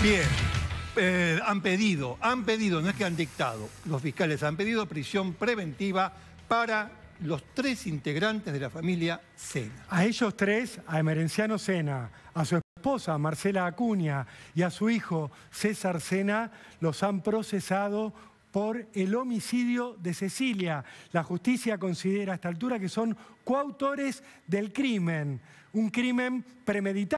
Bien, han pedido, no es que han dictado, los fiscales han pedido prisión preventiva para los 3 integrantes de la familia Sena. A ellos 3, a Emerenciano Sena, a su esposa Marcela Acuña y a su hijo César Sena, los han procesado por el homicidio de Cecilia. La justicia considera a esta altura que son coautores del crimen, un crimen premeditado,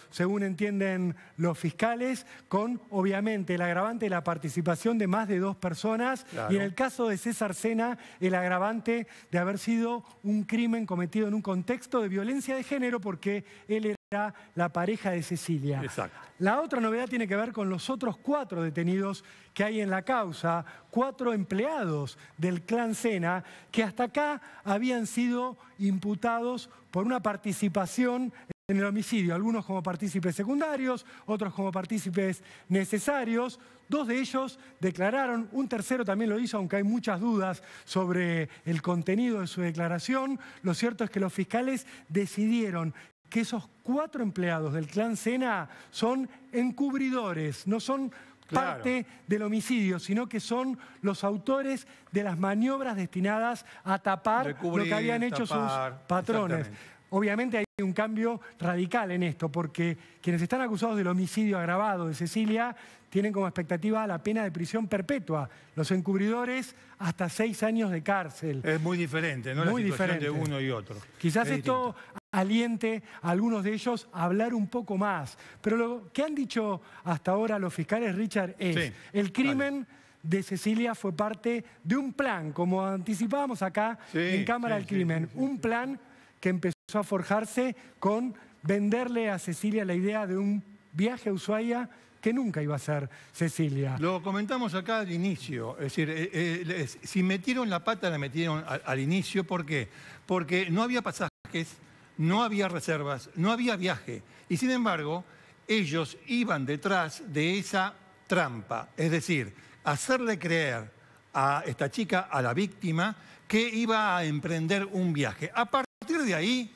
según entienden los fiscales, con obviamente el agravante de la participación de más de 2 personas, claro. Y en el caso de César Sena, el agravante de haber sido un crimen cometido en un contexto de violencia de género porque él era la pareja de Cecilia. Exacto. La otra novedad tiene que ver con los otros 4 detenidos que hay en la causa, 4 empleados del clan Sena que hasta acá habían sido imputados por una participación en el homicidio, algunos como partícipes secundarios, otros como partícipes necesarios. 2 de ellos declararon, un tercero también lo hizo, aunque hay muchas dudas sobre el contenido de su declaración. Lo cierto es que los fiscales decidieron que esos 4 empleados del clan Sena son encubridores, no son parte del homicidio, sino que son los autores de las maniobras destinadas a tapar lo que habían hecho sus patrones. Obviamente hay un cambio radical en esto, porque quienes están acusados del homicidio agravado de Cecilia tienen como expectativa la pena de prisión perpetua. Los encubridores, hasta 6 años de cárcel. Es muy diferente, ¿no? Muy la situación diferente de uno y otro. Quizás esto aliente a algunos de ellos a hablar un poco más. Pero lo que han dicho hasta ahora los fiscales, Richard, es el crimen de Cecilia fue parte de un plan, como anticipábamos acá en Cámara del Crimen. Un plan que empezó a forjarse con venderle a Cecilia la idea de un viaje a Ushuaia que nunca iba a ser Cecilia. Lo comentamos acá al inicio, es decir, si metieron la pata, la metieron al inicio. ¿Por qué? Porque no había pasajes, no había reservas, no había viaje. Y sin embargo, ellos iban detrás de esa trampa. Es decir, hacerle creer a esta chica, a la víctima, que iba a emprender un viaje. A partir de ahí,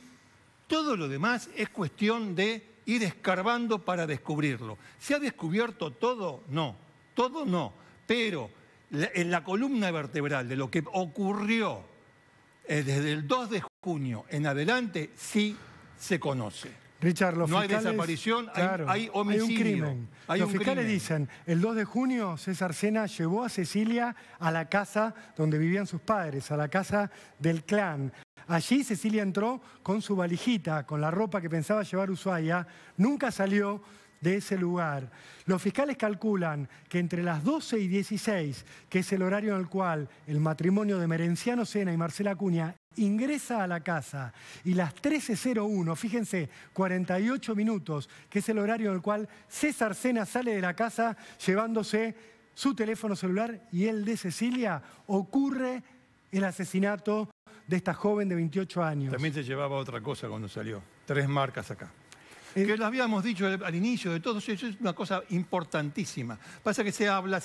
todo lo demás es cuestión de ir escarbando para descubrirlo. ¿Se ha descubierto todo? No, todo no. Pero en la columna vertebral de lo que ocurrió desde el 2 de junio en adelante, sí se conoce. Richard, los fiscales, no hay desaparición, claro, hay homicidio. Hay un crimen. Los fiscales dicen, el 2 de junio César Sena llevó a Cecilia a la casa donde vivían sus padres, a la casa del clan. Allí Cecilia entró con su valijita, con la ropa que pensaba llevar a Ushuaia, nunca salió de ese lugar. Los fiscales calculan que entre las 12 y 16, que es el horario en el cual el matrimonio de Emerenciano Sena y Marcela Acuña ingresa a la casa, y las 13:01, fíjense, 48 minutos, que es el horario en el cual César Sena sale de la casa llevándose su teléfono celular y el de Cecilia, ocurre el asesinato de esta joven de 28 años. También se llevaba otra cosa cuando salió. 3 marcas acá. Que lo habíamos dicho al inicio de todo, eso es una cosa importantísima. Pasa que se habla,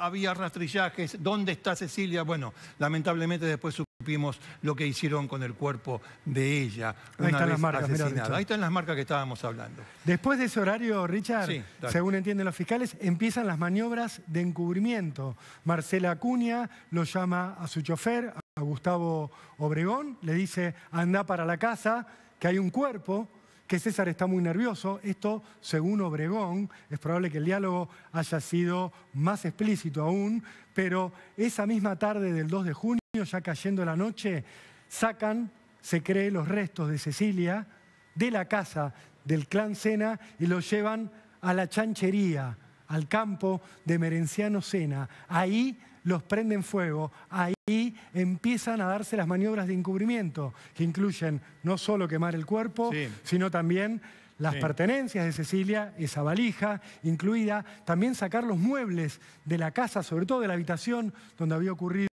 había rastrillajes, ¿dónde está Cecilia? Bueno, lamentablemente después supimos lo que hicieron con el cuerpo de ella una vez asesinada. Ahí están las marcas que estábamos hablando. Después de ese horario, Richard, según entienden los fiscales, empiezan las maniobras de encubrimiento. Marcela Acuña lo llama a su chofer, a Gustavo Obregón, le dice, anda para la casa, que hay un cuerpo, que César está muy nervioso. Esto, según Obregón, es probable que el diálogo haya sido más explícito aún, pero esa misma tarde del 2 de junio, ya cayendo la noche, sacan, se cree, los restos de Cecilia de la casa del clan Sena y los llevan a la chanchería, al campo de Emerenciano Sena. Ahí los prenden fuego, ahí empiezan a darse las maniobras de encubrimiento, que incluyen no solo quemar el cuerpo, sino también las pertenencias de Cecilia, esa valija incluida, también sacar los muebles de la casa, sobre todo de la habitación donde había ocurrido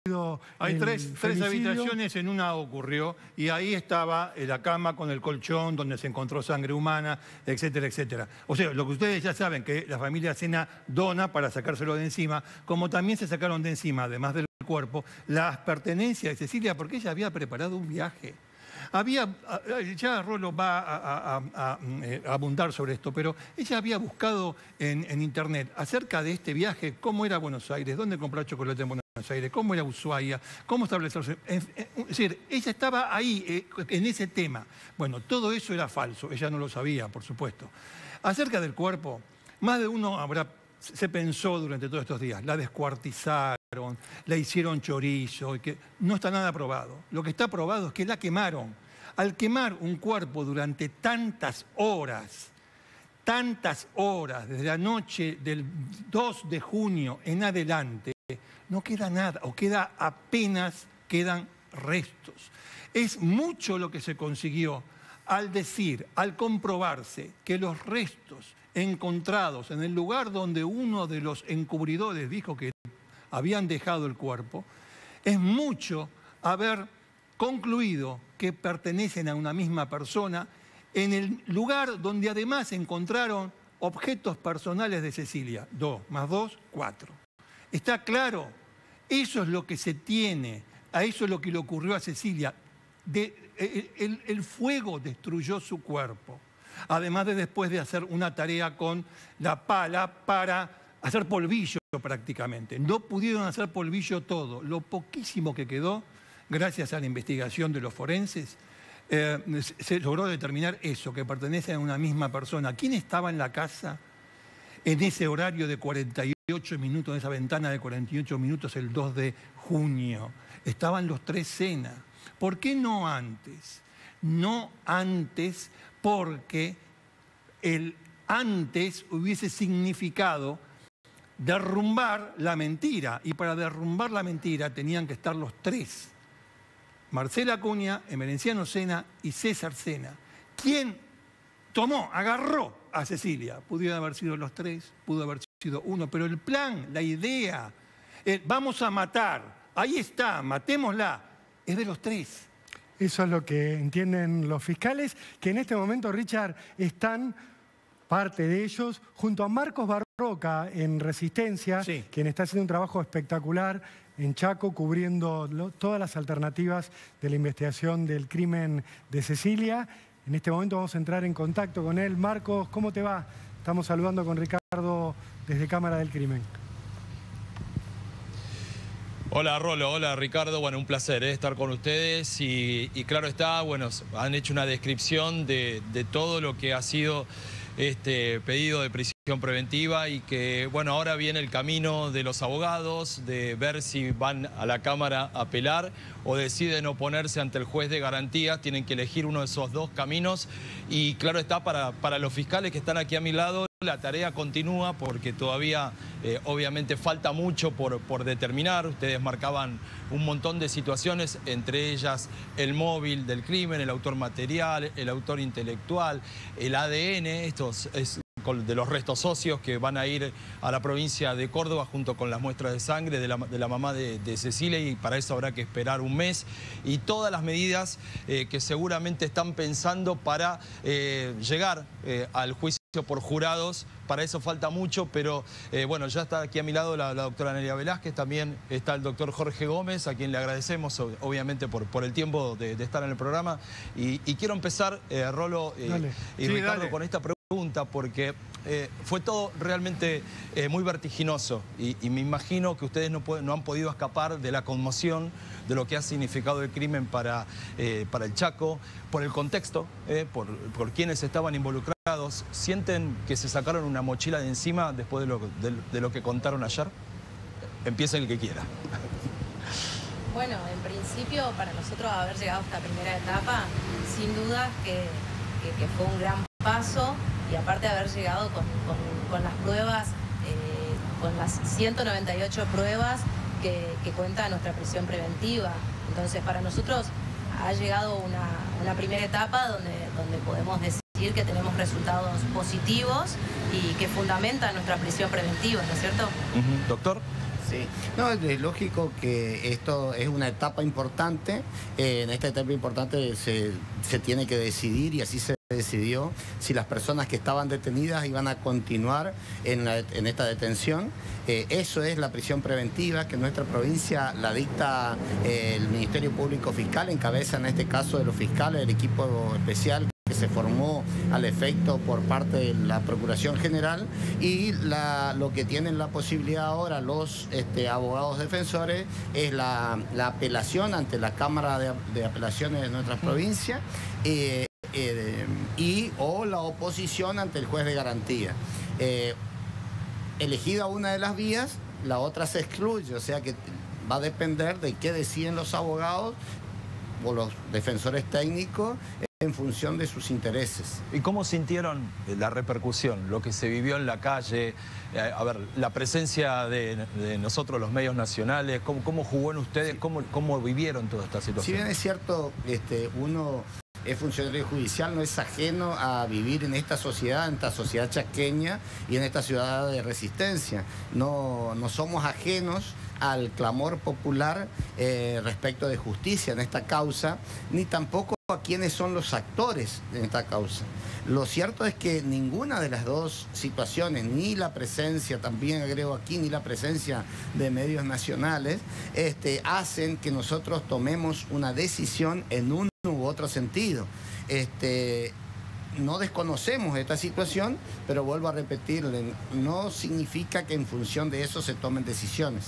Hay tres habitaciones, en una ocurrió, y ahí estaba la cama con el colchón, donde se encontró sangre humana, etcétera, etcétera. O sea, lo que ustedes ya saben, que la familia Sena dona para sacárselo de encima, como también se sacaron de encima, además del cuerpo, las pertenencias de Cecilia, porque ella había preparado un viaje. Ya Rolo va a abundar sobre esto, pero ella había buscado en internet acerca de este viaje, cómo era Buenos Aires, dónde comprar chocolate en Buenos Aires, cómo era Ushuaia, cómo establecerse. Es decir, ella estaba ahí en ese tema. Bueno, todo eso era falso, ella no lo sabía, por supuesto. Acerca del cuerpo, más de uno se pensó durante todos estos días, la descuartizaron, la hicieron chorizo, que no está nada probado. Lo que está probado es que la quemaron. Al quemar un cuerpo durante tantas horas, desde la noche del 2 de junio en adelante, no queda nada, o quedan restos. Es mucho lo que se consiguió al comprobarse que los restos encontrados en el lugar donde uno de los encubridores dijo que habían dejado el cuerpo, es mucho haber concluido que pertenecen a una misma persona en el lugar donde además encontraron objetos personales de Cecilia. 2 más 2, 4. Está claro, eso es lo que se tiene, a eso es lo que le ocurrió a Cecilia. El fuego destruyó su cuerpo, además de después de hacer una tarea con la pala para hacer polvillo prácticamente. No pudieron hacer polvillo todo, lo poquísimo que quedó, gracias a la investigación de los forenses, se logró determinar eso, que pertenecen a una misma persona. ¿Quién estaba en la casa en ese horario de 48 minutos, en esa ventana de 48 minutos el 2 de junio? Estaban los 3 Sena. ¿Por qué no antes? No antes porque el antes hubiese significado derrumbar la mentira. Y para derrumbar la mentira tenían que estar los 3. Marcela Acuña, Emerenciano Sena y César Sena. ¿Quién agarró a Cecilia? Pudieron haber sido los 3, pudo haber sido uno, pero el plan, la idea, vamos a matar, ahí está, matémosla, es de los 3. Eso es lo que entienden los fiscales, que en este momento, Richard, están, parte de ellos, junto a Marcos Barroca en Resistencia, sí, quien está haciendo un trabajo espectacular en Chaco, cubriendo todas las alternativas de la investigación del crimen de Cecilia. En este momento vamos a entrar en contacto con él. Marcos, ¿cómo te va? Estamos saludando con Ricardo desde Cámara del Crimen. Hola Rolo, hola Ricardo, bueno, un placer estar con ustedes y claro está, bueno, han hecho una descripción de todo lo que ha sido este pedido de prisión preventiva y que, bueno, ahora viene el camino de los abogados, de ver si van a la Cámara a apelar o deciden oponerse ante el juez de garantías. Tienen que elegir uno de esos 2 caminos y claro está, para los fiscales que están aquí a mi lado, la tarea continúa porque todavía obviamente falta mucho por determinar. Ustedes marcaban un montón de situaciones, entre ellas el móvil del crimen, el autor material, el autor intelectual, el ADN, de los restos óseos que van a ir a la provincia de Córdoba junto con las muestras de sangre de la mamá de Cecilia, y para eso habrá que esperar un mes, y todas las medidas que seguramente están pensando para llegar al juicio por jurados. Para eso falta mucho, pero bueno, ya está aquí a mi lado la doctora Nelia Velázquez, también está el doctor Jorge Gómez, a quien le agradecemos obviamente por el tiempo de estar en el programa. Y quiero empezar, Rolo y Ricardo, con esta pregunta, porque fue todo realmente muy vertiginoso y me imagino que ustedes no han podido escapar de la conmoción de lo que ha significado el crimen para el Chaco, por el contexto, por quienes estaban involucrados. ¿Sienten que se sacaron una mochila de encima después de lo que contaron ayer? Empieza el que quiera. Bueno, en principio, para nosotros haber llegado a esta primera etapa, sin duda que fue un gran paso, y aparte de haber llegado con las pruebas, con las 198 pruebas que cuenta nuestra prisión preventiva. Entonces, para nosotros ha llegado una primera etapa donde podemos decir que tenemos resultados positivos y que fundamentan nuestra prisión preventiva, ¿no es cierto? Doctor. Sí, no, es lógico que esto es una etapa importante. En esta etapa importante se tiene que decidir, y así se decidió si las personas que estaban detenidas iban a continuar en esta detención. Eso es la prisión preventiva, que en nuestra provincia la dicta el Ministerio Público Fiscal, en cabeza en este caso de los fiscales, el equipo especial que se formó al efecto por parte de la Procuración General, y lo que tienen la posibilidad ahora los abogados defensores es la apelación ante la Cámara de Apelaciones de nuestra provincia o la oposición ante el juez de garantía. Elegida una de las vías, la otra se excluye, o sea que va a depender de qué deciden los abogados o los defensores técnicos en función de sus intereses. ¿Y cómo sintieron la repercusión, lo que se vivió en la calle? A ver, la presencia de nosotros, los medios nacionales, ¿cómo jugó en ustedes? ¿Cómo vivieron toda esta situación? Si bien es cierto, uno es funcionario judicial, no es ajeno a vivir en esta sociedad chaqueña y en esta ciudad de resistencia. No somos ajenos al clamor popular respecto de justicia en esta causa, ni tampoco a quiénes son los actores en esta causa. Lo cierto es que ninguna de las dos situaciones, ni la presencia, también agrego aquí, ni la presencia de medios nacionales, hacen que nosotros tomemos una decisión en un u otro sentido. No desconocemos esta situación, pero vuelvo a repetirle, no significa que en función de eso se tomen decisiones.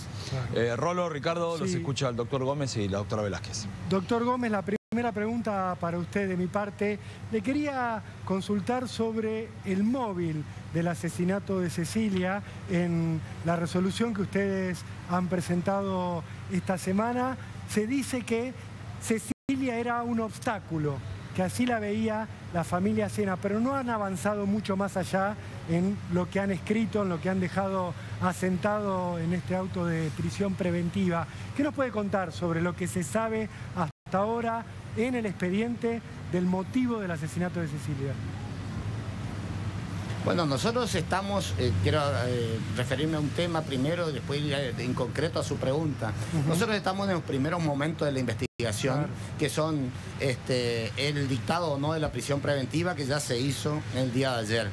Rolo, Ricardo, Sí. Los escucha el doctor Gómez y la doctora Velázquez. Doctor Gómez, la primera pregunta para usted de mi parte. Le quería consultar sobre el móvil del asesinato de Cecilia en la resolución que ustedes han presentado esta semana. Se dice que Cecilia era un obstáculo, que así la veía la familia Sena, pero no han avanzado mucho más allá en lo que han escrito, en lo que han dejado asentado en este auto de prisión preventiva. ¿Qué nos puede contar sobre lo que se sabe hasta ahora en el expediente del motivo del asesinato de Cecilia? Bueno, nosotros estamos, quiero referirme a un tema primero y después ir en concreto a su pregunta. Nosotros estamos en los primeros momentos de la investigación, que son el dictado o no de la prisión preventiva que ya se hizo el día de ayer.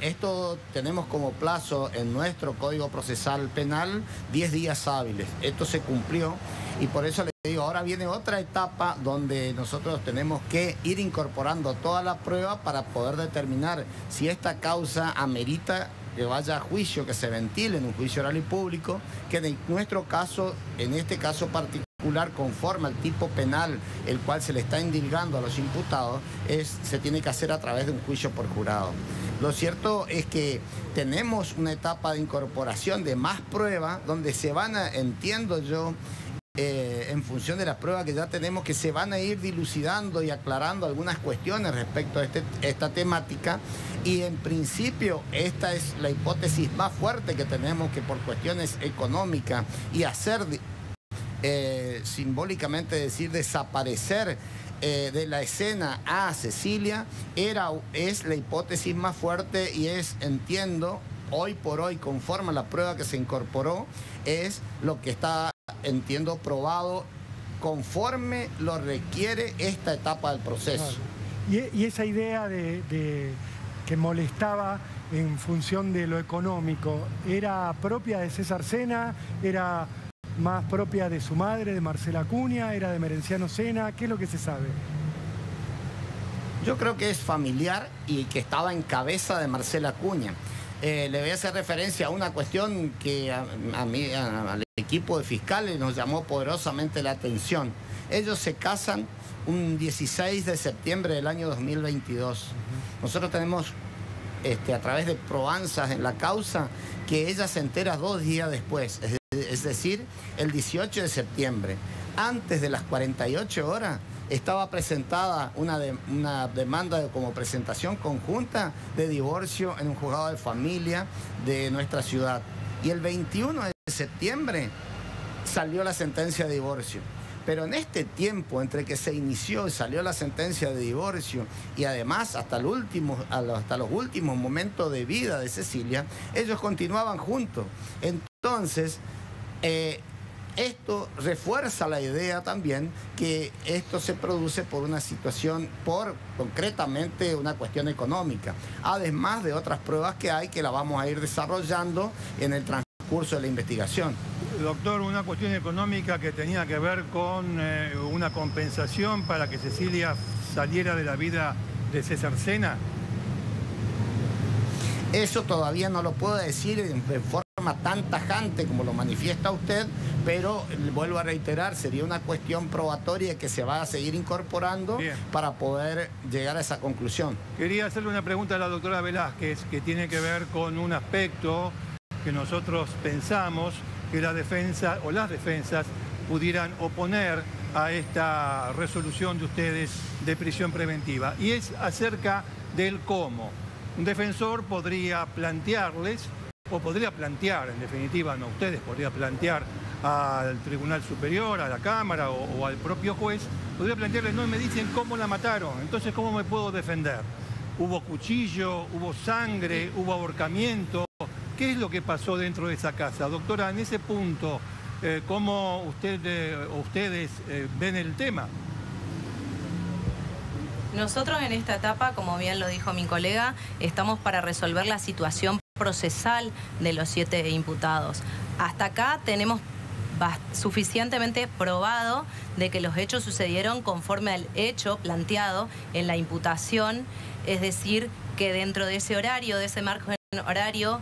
Esto tenemos como plazo en nuestro Código Procesal Penal 10 días hábiles. Esto se cumplió y por eso le digo, ahora viene otra etapa donde nosotros tenemos que ir incorporando toda la prueba para poder determinar si esta causa amerita que vaya a juicio, que se ventile en un juicio oral y público, que en nuestro caso, en este caso particular, conforme al tipo penal el cual se le está indilgando a los imputados, se tiene que hacer a través de un juicio por jurado. Lo cierto es que tenemos una etapa de incorporación de más prueba donde se van a, entiendo yo, en función de las pruebas que ya tenemos, que se van a ir dilucidando y aclarando algunas cuestiones respecto a esta temática, y en principio esta es la hipótesis más fuerte que tenemos, que por cuestiones económicas y hacer simbólicamente decir desaparecer de la escena a Cecilia es la hipótesis más fuerte y entiendo, hoy por hoy, conforme a la prueba que se incorporó, es lo que está, entiendo, probado conforme lo requiere esta etapa del proceso. Claro. Y esa idea de que molestaba en función de lo económico, ¿era propia de César Sena? ¿Era más propia de su madre, de Marcela Acuña? ¿Era de Merenciano Sena? ¿Qué es lo que se sabe? Yo creo que es familiar y que estaba en cabeza de Marcela Acuña. Le voy a hacer referencia a una cuestión que al equipo de fiscales nos llamó poderosamente la atención. Ellos se casan un 16 de septiembre del año 2022. Nosotros tenemos, a través de probanzas en la causa, que ella se entera 2 días después, es decir, el 18 de septiembre. Antes de las 48 horas estaba presentada una demanda como presentación conjunta de divorcio en un juzgado de familia de nuestra ciudad. Y el 21 de septiembre salió la sentencia de divorcio. Pero en este tiempo, entre que se inició y salió la sentencia de divorcio, y además hasta los últimos momentos de vida de Cecilia, ellos continuaban juntos. Entonces, esto refuerza la idea también que esto se produce por una situación, por concretamente una cuestión económica, además de otras pruebas que hay que la vamos a ir desarrollando en el transcurso de la investigación. Doctor, una cuestión económica que tenía que ver con una compensación para que Cecilia saliera de la vida de César Sena. Eso todavía no lo puedo decir en forma tan tajante como lo manifiesta usted, pero vuelvo a reiterar, sería una cuestión probatoria que se va a seguir incorporando para poder llegar a esa conclusión. Quería hacerle una pregunta a la doctora Velázquez que tiene que ver con un aspecto que nosotros pensamos que la defensa o las defensas pudieran oponer a esta resolución de ustedes de prisión preventiva, y es acerca del cómo. Un defensor podría plantearles, o podría plantear, en definitiva, no ustedes, podría plantear al Tribunal Superior, a la Cámara o al propio juez, podría plantearles, no me dicen cómo la mataron, entonces ¿cómo me puedo defender? ¿Hubo cuchillo, hubo sangre, hubo ahorcamiento? ¿Qué es lo que pasó dentro de esa casa? Doctora, en ese punto, ¿cómo ustedes ven el tema? Nosotros en esta etapa, como bien lo dijo mi colega, estamos para resolver la situación procesal de los 7 imputados. Hasta acá tenemos suficientemente probado de que los hechos sucedieron conforme al hecho planteado en la imputación, es decir, que dentro de ese horario, de ese margen horario,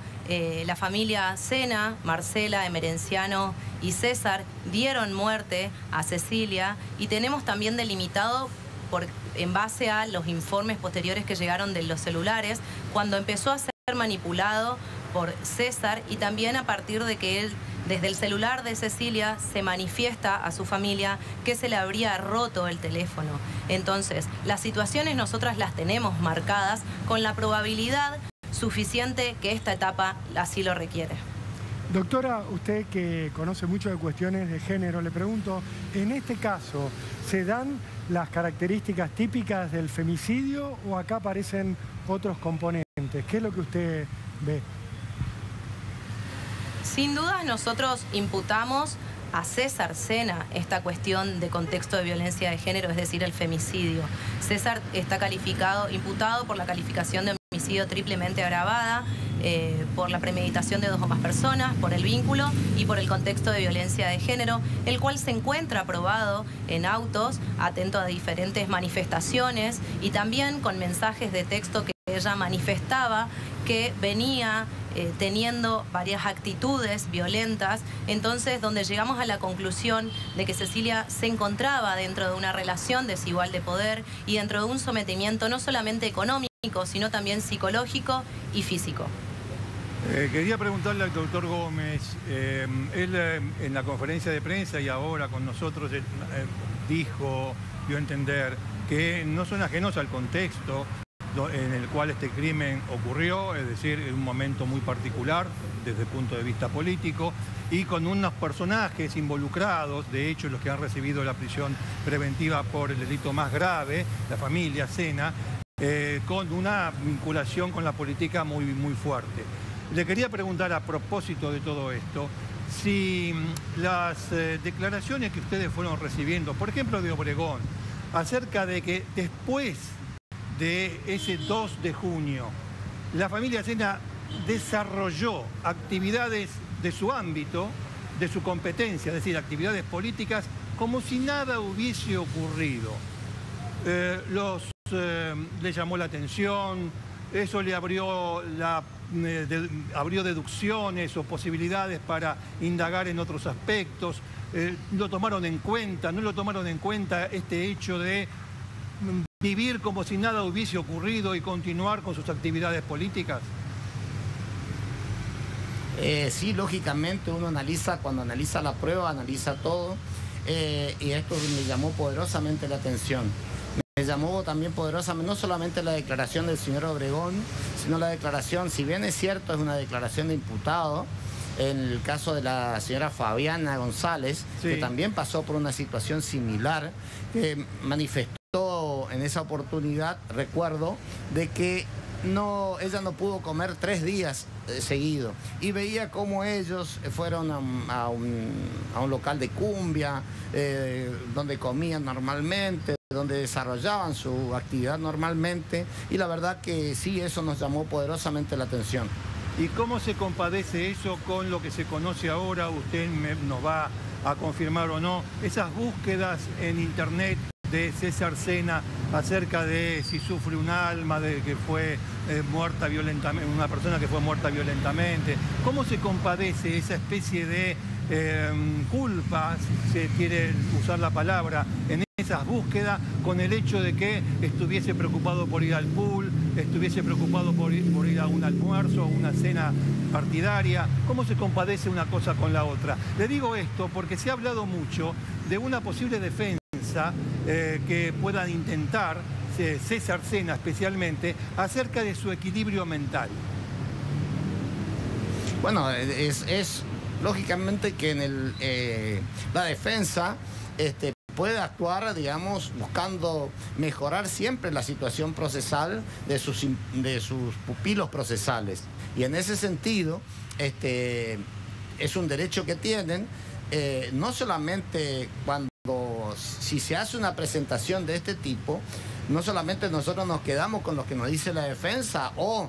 la familia Sena, Marcela, Emerenciano y César dieron muerte a Cecilia, y tenemos también delimitado en base a los informes posteriores que llegaron de los celulares, cuando empezó a ser manipulado por César, y también a partir de que él, desde el celular de Cecilia, se manifiesta a su familia que se le habría roto el teléfono. Entonces, las situaciones nosotras las tenemos marcadas con la probabilidad suficiente que esta etapa así lo requiere. Doctora, usted que conoce mucho de cuestiones de género, le pregunto, en este caso, ¿se dan las características típicas del femicidio o acá aparecen otros componentes? ¿Qué es lo que usted ve? Sin duda nosotros imputamos a César Sena esta cuestión de contexto de violencia de género, es decir, el femicidio. César está imputado por la calificación de homicidio triplemente agravada, por la premeditación de 2 o más personas, por el vínculo y por el contexto de violencia de género, el cual se encuentra probado en autos, atento a diferentes manifestaciones y también con mensajes de texto que ella manifestaba que venía teniendo varias actitudes violentas. Entonces, donde llegamos a la conclusión de que Cecilia se encontraba dentro de una relación desigual de poder y dentro de un sometimiento no solamente económico, sino también psicológico y físico. Quería preguntarle al doctor Gómez, él en la conferencia de prensa y ahora con nosotros dio a entender que no son ajenos al contexto en el cual este crimen ocurrió, es decir, en un momento muy particular desde el punto de vista político, y con unos personajes involucrados, de hecho los que han recibido la prisión preventiva por el delito más grave, la familia Sena, con una vinculación con la política muy, muy fuerte. Le quería preguntar a propósito de todo esto, si las declaraciones que ustedes fueron recibiendo, por ejemplo de Obregón, acerca de que después de ese 2 de junio, la familia Sena desarrolló actividades de su ámbito, de su competencia, es decir, actividades políticas, como si nada hubiese ocurrido. Le llamó la atención, eso le abrió deducciones o posibilidades para indagar en otros aspectos. ¿Lo tomaron en cuenta? ¿No lo tomaron en cuenta este hecho de vivir como si nada hubiese ocurrido y continuar con sus actividades políticas? Sí, lógicamente uno analiza, cuando analiza la prueba, analiza todo, y esto me llamó poderosamente la atención. Me llamó también poderosamente, no solamente la declaración del señor Obregón, sino la declaración, si bien es cierto, es una declaración de imputado, en el caso de la señora Fabiana González, sí, que también pasó por una situación similar, que manifestó en esa oportunidad, recuerdo, de que ella no pudo comer 3 días seguidos. Y veía cómo ellos fueron a un local de cumbia, donde comían normalmente, donde desarrollaban su actividad normalmente. Y la verdad que sí, eso nos llamó poderosamente la atención. ¿Y cómo se compadece eso con lo que se conoce ahora? Usted nos va a confirmar o no, esas búsquedas en internet de César Sena acerca de si sufre un alma, de que fue muerta violentamente, una persona que fue muerta violentamente. ¿Cómo se compadece esa especie de culpa, si se quiere usar la palabra, en esas búsquedas, con el hecho de que estuviese preocupado por ir al pool, estuviese preocupado por ir a un almuerzo, a una cena partidaria? ¿Cómo se compadece una cosa con la otra? Le digo esto porque se ha hablado mucho de una posible defensa que puedan intentar, César Sena especialmente, acerca de su equilibrio mental. Bueno, es lógicamente que en la defensa puede actuar, digamos, buscando mejorar siempre la situación procesal de sus pupilos procesales. Y en ese sentido, es un derecho que tienen, no solamente si se hace una presentación de este tipo, no solamente nosotros nos quedamos con lo que nos dice la defensa o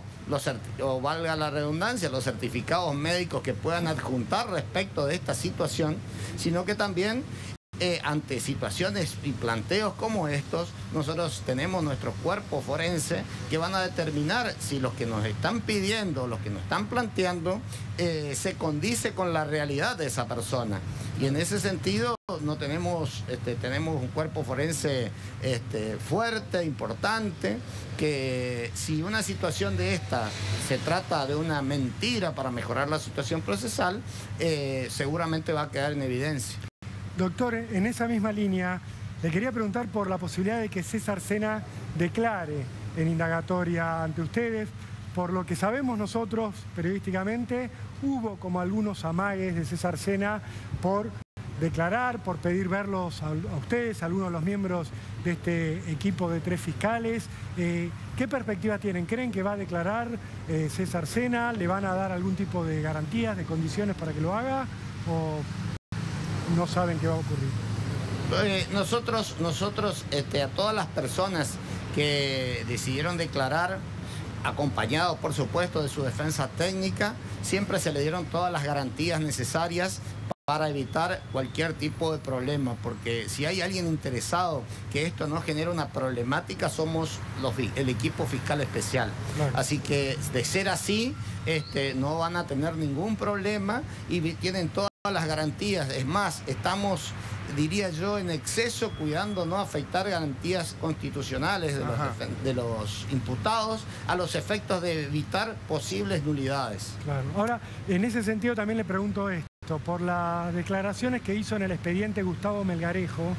valga la redundancia, los certificados médicos que puedan adjuntar respecto de esta situación, sino que también ante situaciones y planteos como estos, nosotros tenemos nuestro cuerpo forense que van a determinar si los que nos están pidiendo, los que nos están planteando, se condice con la realidad de esa persona. Y en ese sentido no tenemos un cuerpo forense fuerte, importante, que si una situación de esta se trata de una mentira para mejorar la situación procesal, seguramente va a quedar en evidencia. Doctor, en esa misma línea, le quería preguntar por la posibilidad de que César Sena declare en indagatoria ante ustedes. Por lo que sabemos nosotros periodísticamente, hubo como algunos amagues de César Sena por declarar, por pedir verlos a ustedes, a algunos de los miembros de este equipo de 3 fiscales. ¿Qué perspectiva tienen? ¿Creen que va a declarar César Sena? ¿Le van a dar algún tipo de garantías, de condiciones para que lo haga? ¿O no saben qué va a ocurrir? Nosotros a todas las personas que decidieron declarar, acompañados por supuesto de su defensa técnica, siempre se le dieron todas las garantías necesarias para evitar cualquier tipo de problema, porque si hay alguien interesado que esto no genere una problemática, somos el equipo fiscal especial. Claro. Así que de ser así, no van a tener ningún problema y tienen todas las garantías. Es más, estamos, diría yo, en exceso cuidando no afectar garantías constitucionales de los imputados a los efectos de evitar posibles nulidades. Claro. Ahora, en ese sentido también le pregunto esto, por las declaraciones que hizo en el expediente Gustavo Melgarejo,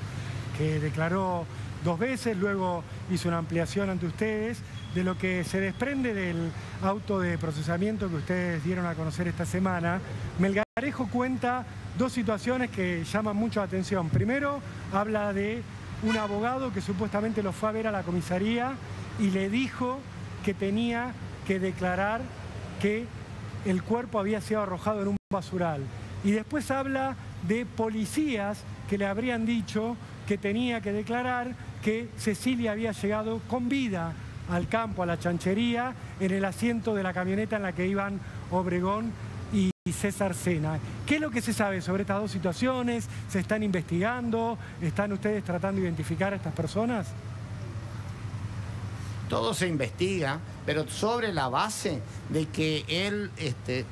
que declaró 2 veces, luego hizo una ampliación ante ustedes, de lo que se desprende del auto de procesamiento que ustedes dieron a conocer esta semana. Melgarejo cuenta 2 situaciones que llaman mucho la atención. Primero, habla de un abogado que supuestamente lo fue a ver a la comisaría y le dijo que tenía que declarar que el cuerpo había sido arrojado en un basural. Y después habla de policías que le habrían dicho que tenía que declarar que Cecilia había llegado con vida al campo, a la chanchería, en el asiento de la camioneta en la que iban Obregón y César Sena. ¿Qué es lo que se sabe sobre estas 2 situaciones? ¿Se están investigando? ¿Están ustedes tratando de identificar a estas personas? Todo se investiga, pero sobre la base de que él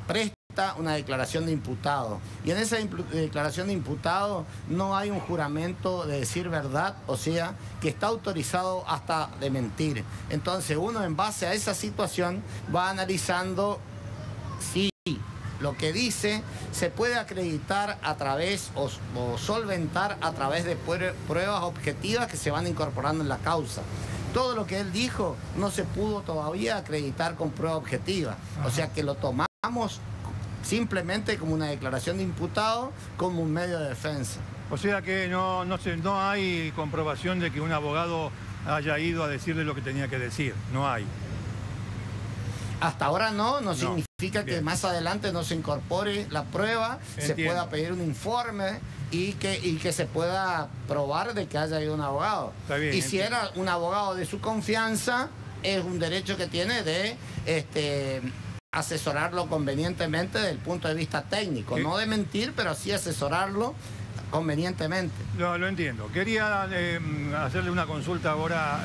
presta una declaración de imputado. Y en esa declaración de imputado no hay un juramento de decir verdad, o sea, que está autorizado hasta de mentir. Entonces uno, en base a esa situación, va analizando si lo que dice se puede acreditar a través o solventar a través de pruebas objetivas que se van incorporando en la causa. Todo lo que él dijo no se pudo todavía acreditar con prueba objetiva. O sea que lo tomamos simplemente como una declaración de imputado, como un medio de defensa. O sea que no hay comprobación de que un abogado haya ido a decirle lo que tenía que decir, no hay. Hasta ahora no significa que más adelante no se incorpore la prueba, se pueda pedir un informe y que se pueda probar de que haya ido un abogado. Y si era un abogado de su confianza, es un derecho que tiene de asesorarlo convenientemente desde el punto de vista técnico. No de mentir, pero sí asesorarlo convenientemente. Lo entiendo. Quería hacerle una consulta ahora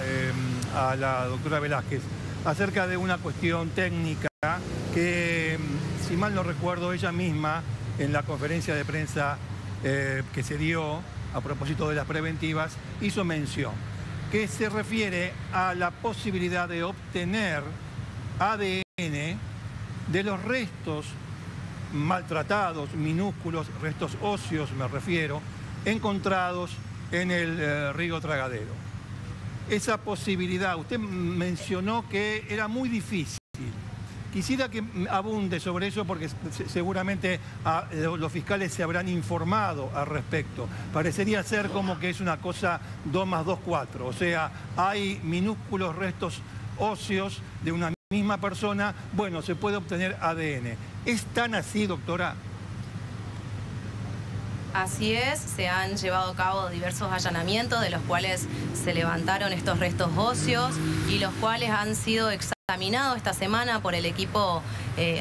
a la doctora Velázquez acerca de una cuestión técnica que, si mal no recuerdo, ella misma en la conferencia de prensa que se dio a propósito de las preventivas hizo mención, que se refiere a la posibilidad de obtener ADN de los restos maltratados, minúsculos, restos óseos me refiero, encontrados en el río Tragadero. Esa posibilidad, usted mencionó que era muy difícil. Quisiera que abunde sobre eso porque seguramente los fiscales se habrán informado al respecto. Parecería ser como que es una cosa 2 más 2, 4. O sea, hay minúsculos restos óseos de una misma persona. Bueno, se puede obtener ADN. ¿Es tan así, doctora? Así es, se han llevado a cabo diversos allanamientos de los cuales se levantaron estos restos óseos y los cuales han sido examinados esta semana por el equipo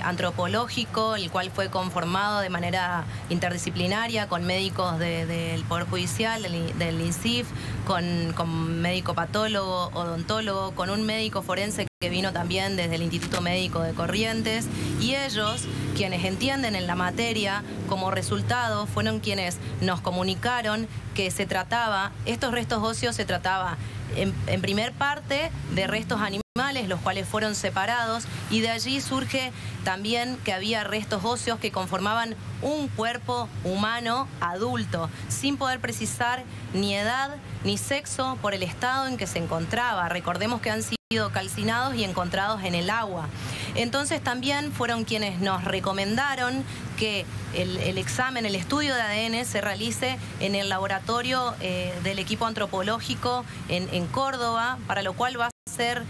antropológico, el cual fue conformado de manera interdisciplinaria con médicos del Poder Judicial, del INSIF, con médico patólogo, odontólogo, con un médico forense que vino también desde el Instituto Médico de Corrientes, y ellos, quienes entienden en la materia, como resultado fueron quienes nos comunicaron que estos restos óseos se trataba en primer parte de restos animales, los cuales fueron separados, y de allí surge también que había restos óseos que conformaban un cuerpo humano adulto, sin poder precisar ni edad ni sexo por el estado en que se encontraba. Recordemos que han sido calcinados y encontrados en el agua. Entonces también fueron quienes nos recomendaron que el examen, el estudio de ADN se realice en el laboratorio del equipo antropológico en Córdoba, para lo cual va a ser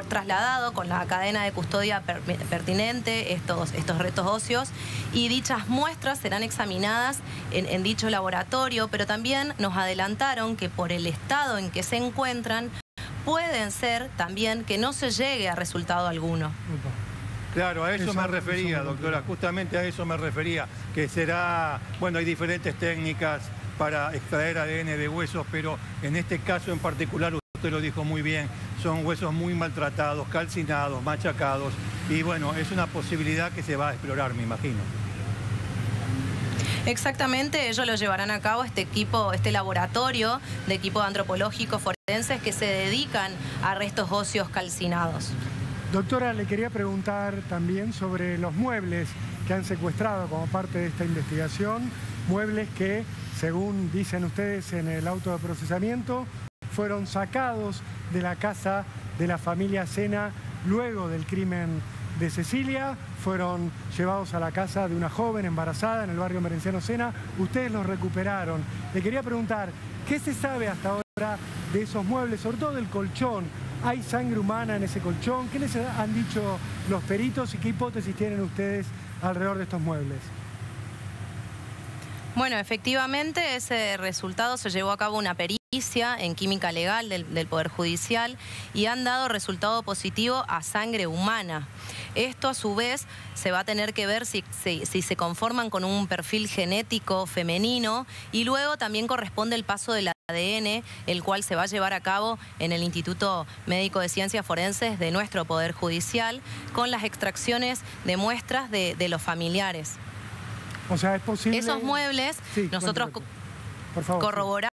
trasladado con la cadena de custodia pertinente estos restos óseos, y dichas muestras serán examinadas en dicho laboratorio, pero también nos adelantaron que por el estado en que se encuentran pueden ser también que no se llegue a resultado alguno. Claro, a eso me refería, doctora, justamente a eso me refería, que será, bueno, hay diferentes técnicas para extraer ADN de huesos, pero en este caso en particular, usted lo dijo muy bien, son huesos muy maltratados, calcinados, machacados, y bueno, es una posibilidad que se va a explorar, me imagino. Exactamente, ellos lo llevarán a cabo este laboratorio de equipo antropológico forenses que se dedican a restos óseos calcinados. Doctora, le quería preguntar también sobre los muebles que han secuestrado como parte de esta investigación, muebles que, según dicen ustedes en el auto de procesamiento, fueron sacados de la casa de la familia Sena luego del crimen de Cecilia, fueron llevados a la casa de una joven embarazada en el barrio Merenciano Sena. Ustedes los recuperaron. Le quería preguntar, ¿qué se sabe hasta ahora de esos muebles, sobre todo del colchón? ¿Hay sangre humana en ese colchón? ¿Qué les han dicho los peritos y qué hipótesis tienen ustedes alrededor de estos muebles? Bueno, efectivamente ese resultado se llevó a cabo una pericia en química legal del Poder Judicial y han dado resultado positivo a sangre humana. Esto a su vez se va a tener que ver si se conforman con un perfil genético femenino, y luego también corresponde el paso del ADN, el cual se va a llevar a cabo en el Instituto Médico de Ciencias Forenses de nuestro Poder Judicial, con las extracciones de muestras de los familiares. O sea, es posible... Esos muebles, sí, nosotros por favor, corroboramos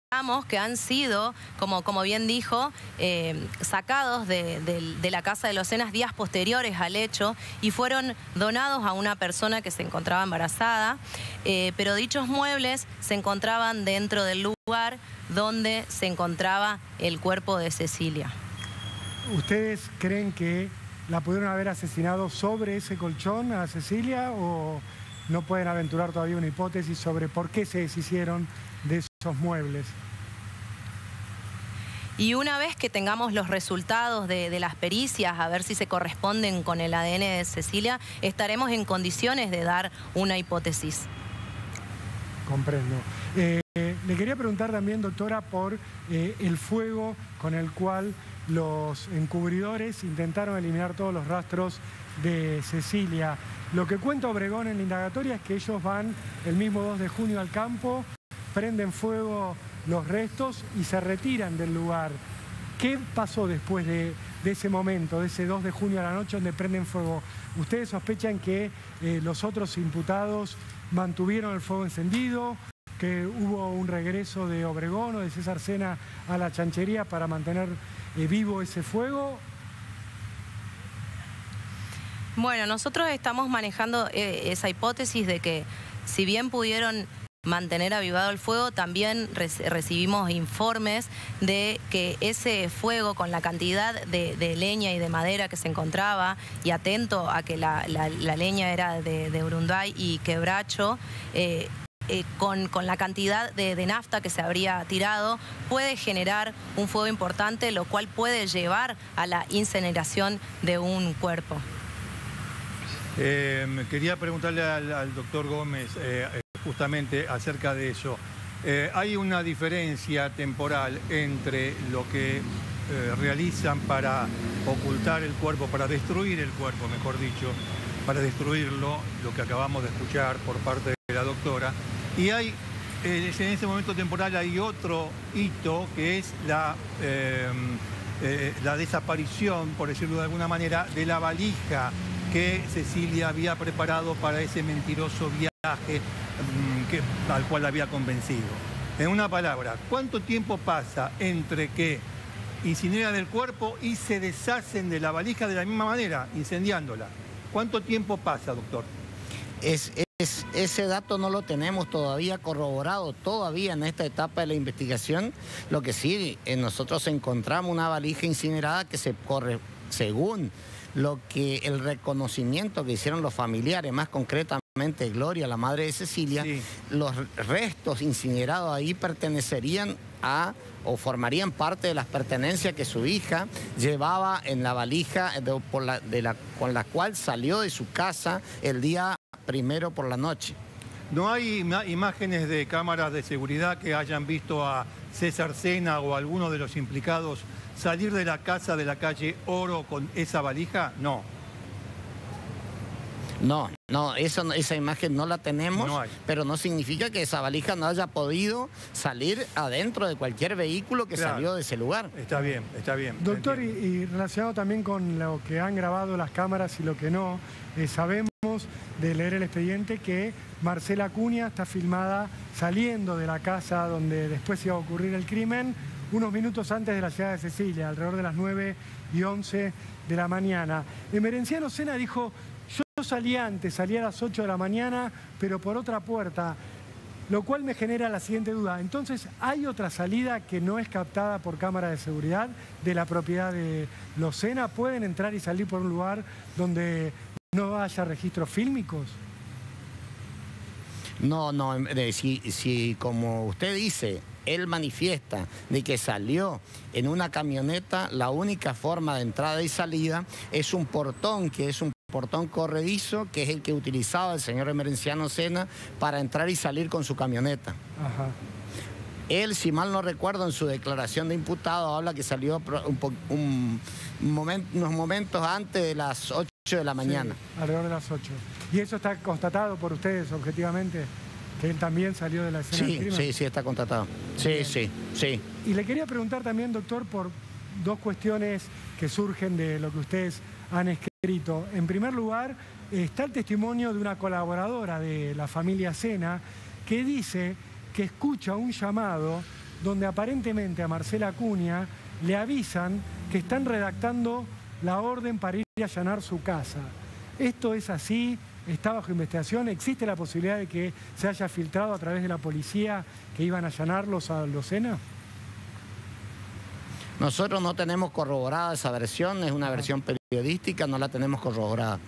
que han sido, como bien dijo, sacados de la casa de los Senas días posteriores al hecho y fueron donados a una persona que se encontraba embarazada, pero dichos muebles se encontraban dentro del lugar donde se encontraba el cuerpo de Cecilia. ¿Ustedes creen que la pudieron haber asesinado sobre ese colchón a Cecilia o no pueden aventurar todavía una hipótesis sobre por qué se deshicieron de esos muebles? Y una vez que tengamos los resultados de las pericias, a ver si se corresponden con el ADN de Cecilia, estaremos en condiciones de dar una hipótesis. Comprendo. Le quería preguntar también, doctora, por el fuego con el cual los encubridores intentaron eliminar todos los rastros de Cecilia. Lo que cuenta Obregón en la indagatoria es que ellos van el mismo 2 de junio al campo, prenden fuego los restos y se retiran del lugar. ¿Qué pasó después de ese momento, de ese 2 de junio a la noche donde prenden fuego? ¿Ustedes sospechan que los otros imputados mantuvieron el fuego encendido, que hubo un regreso de Obregón o de César Sena a la chanchería para mantener vivo ese fuego? Bueno, nosotros estamos manejando esa hipótesis de que si bien pudieron mantener avivado el fuego, también recibimos informes de que ese fuego, con la cantidad de leña y de madera que se encontraba, y atento a que la leña era de Urunday y Quebracho, con la cantidad de nafta que se habría tirado, puede generar un fuego importante, lo cual puede llevar a la incineración de un cuerpo. Quería preguntarle al doctor Gómez justamente acerca de eso. Hay una diferencia temporal entre lo que realizan para ocultar el cuerpo, para destruir el cuerpo, mejor dicho, para destruirlo, lo que acabamos de escuchar por parte de la doctora, y hay, en ese momento temporal hay otro hito que es la desaparición, por decirlo de alguna manera, de la valija que Cecilia había preparado para ese mentiroso viaje al cual la había convencido. En una palabra, ¿cuánto tiempo pasa entre que incineran el cuerpo y se deshacen de la valija de la misma manera, incendiándola? ¿Cuánto tiempo pasa, doctor? Ese dato no lo tenemos todavía corroborado, todavía en esta etapa de la investigación. Lo que sí, nosotros encontramos una valija incinerada que se corre según lo que el reconocimiento que hicieron los familiares, más concretamente Gloria, la madre de Cecilia, sí. Los restos incinerados ahí pertenecerían a, o formarían parte de las pertenencias que su hija llevaba en la valija con la cual salió de su casa el día primero por la noche. ¿No hay imágenes de cámaras de seguridad que hayan visto a César Sena o a alguno de los implicados salir de la casa de la calle Oro con esa valija? No. No, esa imagen no la tenemos, no hay. Pero no significa que esa valija no haya podido salir adentro de cualquier vehículo que salió de ese lugar. Está bien, está bien. Doctor, y relacionado también con lo que han grabado las cámaras y lo que no, sabemos de leer el expediente que Marcela Acuña está filmada saliendo de la casa donde después iba a ocurrir el crimen, unos minutos antes de la llegada de Cecilia, alrededor de las 9:11 de la mañana. Emerenciano Sena dijo: yo salí antes, salí a las 8 de la mañana, pero por otra puerta, lo cual me genera la siguiente duda. Entonces, ¿hay otra salida que no es captada por cámara de seguridad de la propiedad de los Sena? ¿Pueden entrar y salir por un lugar donde no haya registros fílmicos? No, si como usted dice, él manifiesta de que salió en una camioneta, la única forma de entrada y salida es un portón, que es un portón corredizo, que es el que utilizaba el señor Emerenciano Sena para entrar y salir con su camioneta. Ajá. Él, si mal no recuerdo, en su declaración de imputado habla que salió unos momentos antes de las 8 de la mañana. Sí, alrededor de las 8. ¿Y eso está constatado por ustedes objetivamente? ¿Que él también salió de la escena del crimen? Sí, está constatado. Sí. Y le quería preguntar también, doctor, por dos cuestiones que surgen de lo que ustedes han escrito. En primer lugar, está el testimonio de una colaboradora de la familia Sena que dice que escucha un llamado donde aparentemente a Marcela Acuña le avisan que están redactando la orden para ir a allanar su casa. ¿Esto es así? ¿Está bajo investigación? ¿Existe la posibilidad de que se haya filtrado a través de la policía que iban a allanarlos a los Sena? Nosotros no tenemos corroborada esa versión, es una versión periodística, no la tenemos corroborada.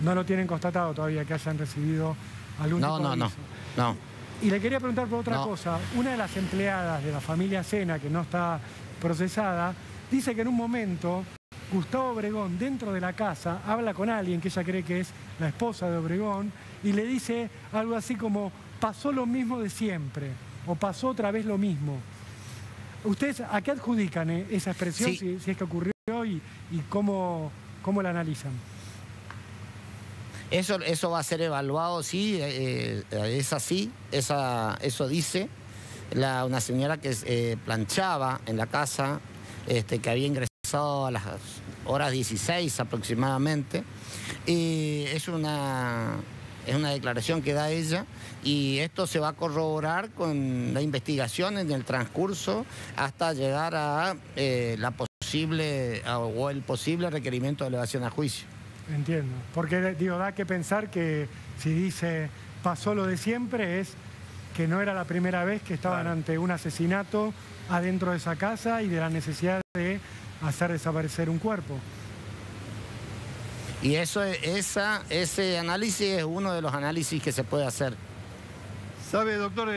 ¿No lo tienen constatado todavía que hayan recibido algún tipo de aviso? No. Y le quería preguntar por otra No. cosa. Una de las empleadas de la familia Sena, que no está procesada, dice que en un momento Gustavo Obregón, dentro de la casa, habla con alguien que ella cree que es la esposa de Obregón y le dice algo así como, pasó lo mismo de siempre, o pasó otra vez lo mismo. ¿Ustedes a qué adjudican esa expresión, Sí. si es que ocurrió y cómo la analizan? Eso va a ser evaluado, sí, es así, eso dice una señora que planchaba en la casa, que había ingresado a las horas 16 aproximadamente, y es una declaración que da ella, y esto se va a corroborar con la investigación en el transcurso hasta llegar a el posible requerimiento de elevación a juicio. Entiendo, porque digo, da que pensar que si dice pasó lo de siempre es que no era la primera vez que estaban Claro. ante un asesinato adentro de esa casa y de la necesidad de hacer desaparecer un cuerpo. Y ese análisis es uno de los análisis que se puede hacer. Sabe, doctor,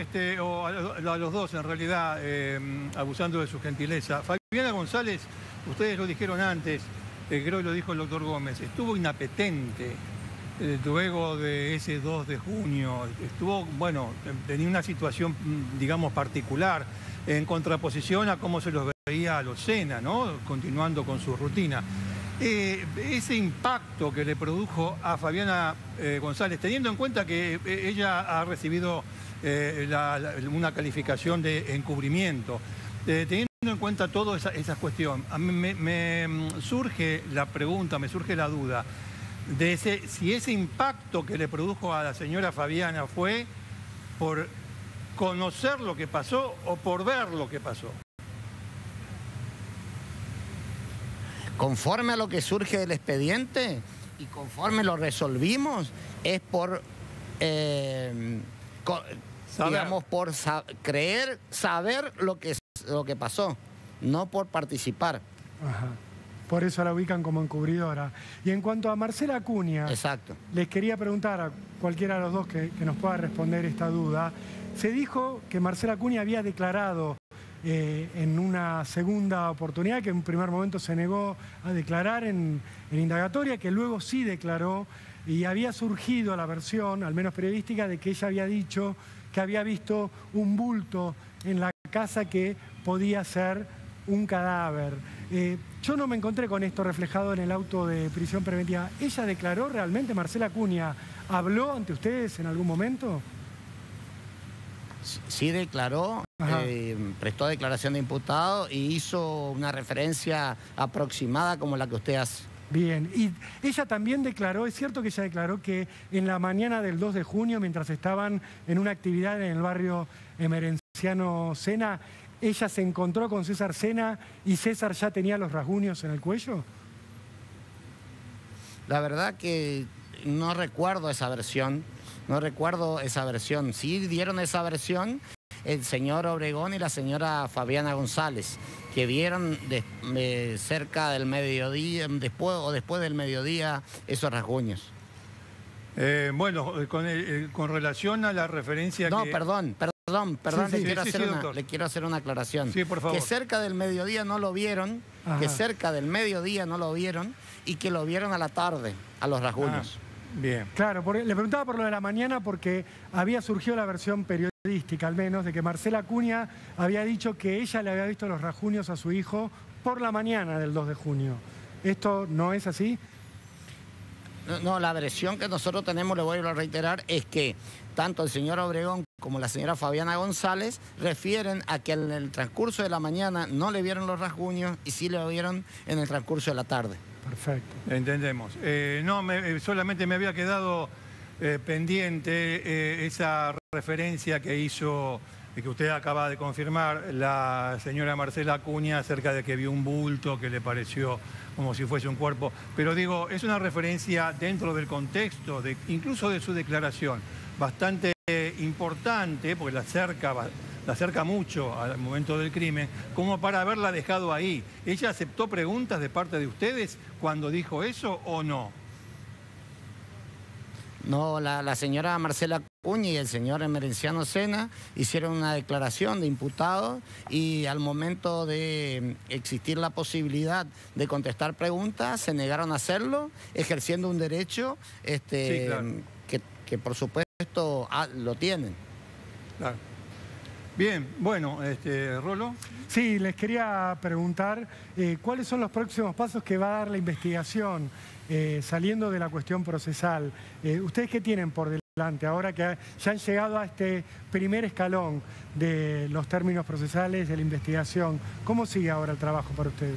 o a los dos en realidad, abusando de su gentileza, Fabiana González, ustedes lo dijeron antes, creo que lo dijo el doctor Gómez, estuvo inapetente luego de ese 2 de junio, tenía una situación, digamos, particular, en contraposición a cómo se los veía a los Sena, ¿no? Continuando con su rutina. Ese impacto que le produjo a Fabiana González, teniendo en cuenta que ella ha recibido una calificación de encubrimiento, teniendo en cuenta toda esa cuestión, a mí me surge la pregunta, me surge la duda de si ese impacto que le produjo a la señora Fabiana fue por conocer lo que pasó o por ver lo que pasó. Conforme a lo que surge del expediente y conforme lo resolvimos, es por, digamos, por creer, saber lo que pasó, no por participar. Ajá. Por eso la ubican como encubridora. Y en cuanto a Marcela Acuña, Exacto. les quería preguntar a cualquiera de los dos que nos pueda responder esta duda. Se dijo que Marcela Acuña había declarado en una segunda oportunidad, que en un primer momento se negó a declarar en indagatoria, que luego sí declaró, y había surgido la versión, al menos periodística, de que ella había dicho que había visto un bulto en la casa que podía ser un cadáver. Yo no me encontré con esto reflejado en el auto de prisión preventiva. ¿Ella declaró realmente, Marcela Acuña, habló ante ustedes en algún momento? Sí declaró, prestó declaración de imputado y hizo una referencia aproximada como la que usted hace. Bien, y ella también declaró, es cierto que ella declaró que en la mañana del 2 de junio, mientras estaban en una actividad en el barrio Emerenciano Sena, ella se encontró con César Sena y César ya tenía los rasguños en el cuello. La verdad que no recuerdo esa versión. No recuerdo esa versión. Sí dieron esa versión el señor Obregón y la señora Fabiana González, que vieron cerca del mediodía, después del mediodía, esos rasguños. Con relación a la referencia No, que... perdón, Sí, le quiero hacer una aclaración. Sí, por favor. Que cerca del mediodía no lo vieron, Ajá. y que lo vieron a la tarde, a los rasguños. Bien. Claro, le preguntaba por lo de la mañana porque había surgido la versión periodística, al menos, de que Marcela Acuña había dicho que ella le había visto los rasguños a su hijo por la mañana del 2 de junio. ¿Esto no es así? No, la versión que nosotros tenemos, le voy a reiterar, es que tanto el señor Obregón como la señora Fabiana González refieren a que en el transcurso de la mañana no le vieron los rasguños y sí le vieron en el transcurso de la tarde. Perfecto. Entendemos. Solamente me había quedado pendiente esa referencia que hizo, que usted acaba de confirmar, la señora Marcela Acuña acerca de que vio un bulto que le pareció como si fuese un cuerpo. Pero digo, es una referencia dentro del contexto, incluso de su declaración, bastante importante, porque la acerca mucho al momento del crimen, como para haberla dejado ahí. ¿Ella aceptó preguntas de parte de ustedes cuando dijo eso o no? No, la señora Marcela Acuña y el señor Emerenciano Sena hicieron una declaración de imputados y al momento de existir la posibilidad de contestar preguntas se negaron a hacerlo, ejerciendo un derecho Sí, claro. que por supuesto lo tienen. Claro. Bien, bueno, Rolo. Sí, les quería preguntar cuáles son los próximos pasos que va a dar la investigación saliendo de la cuestión procesal. ¿Ustedes qué tienen por delante ahora que ya han llegado a este primer escalón de los términos procesales de la investigación? ¿Cómo sigue ahora el trabajo para ustedes?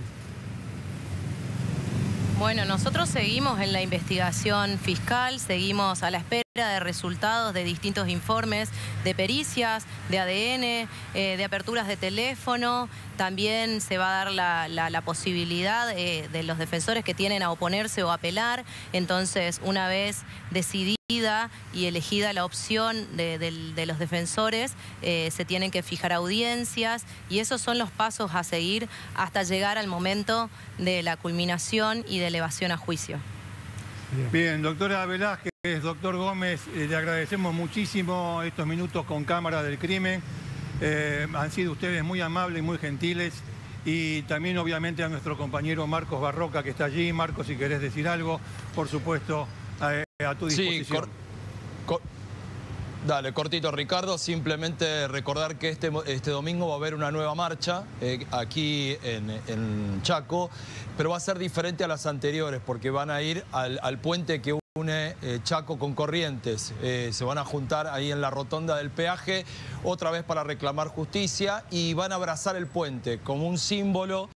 Bueno, nosotros seguimos en la investigación fiscal, seguimos a la espera de resultados de distintos informes, de pericias, de ADN, de aperturas de teléfono. También se va a dar la posibilidad de los defensores que tienen a oponerse o apelar. Entonces, una vez decidida y elegida la opción de los defensores, se tienen que fijar audiencias y esos son los pasos a seguir hasta llegar al momento de la culminación y de elevación a juicio. Bien, doctora Velázquez, doctor Gómez, le agradecemos muchísimo estos minutos con Cámara del Crimen. Han sido ustedes muy amables y muy gentiles. Y también, obviamente, a nuestro compañero Marcos Barroca, que está allí. Marcos, si querés decir algo, por supuesto, a tu disposición. Sí, dale, cortito, Ricardo. Simplemente recordar que este domingo va a haber una nueva marcha aquí en Chaco, pero va a ser diferente a las anteriores porque van a ir al puente que une Chaco con Corrientes. Se van a juntar ahí en la rotonda del peaje otra vez para reclamar justicia y van a abrazar el puente como un símbolo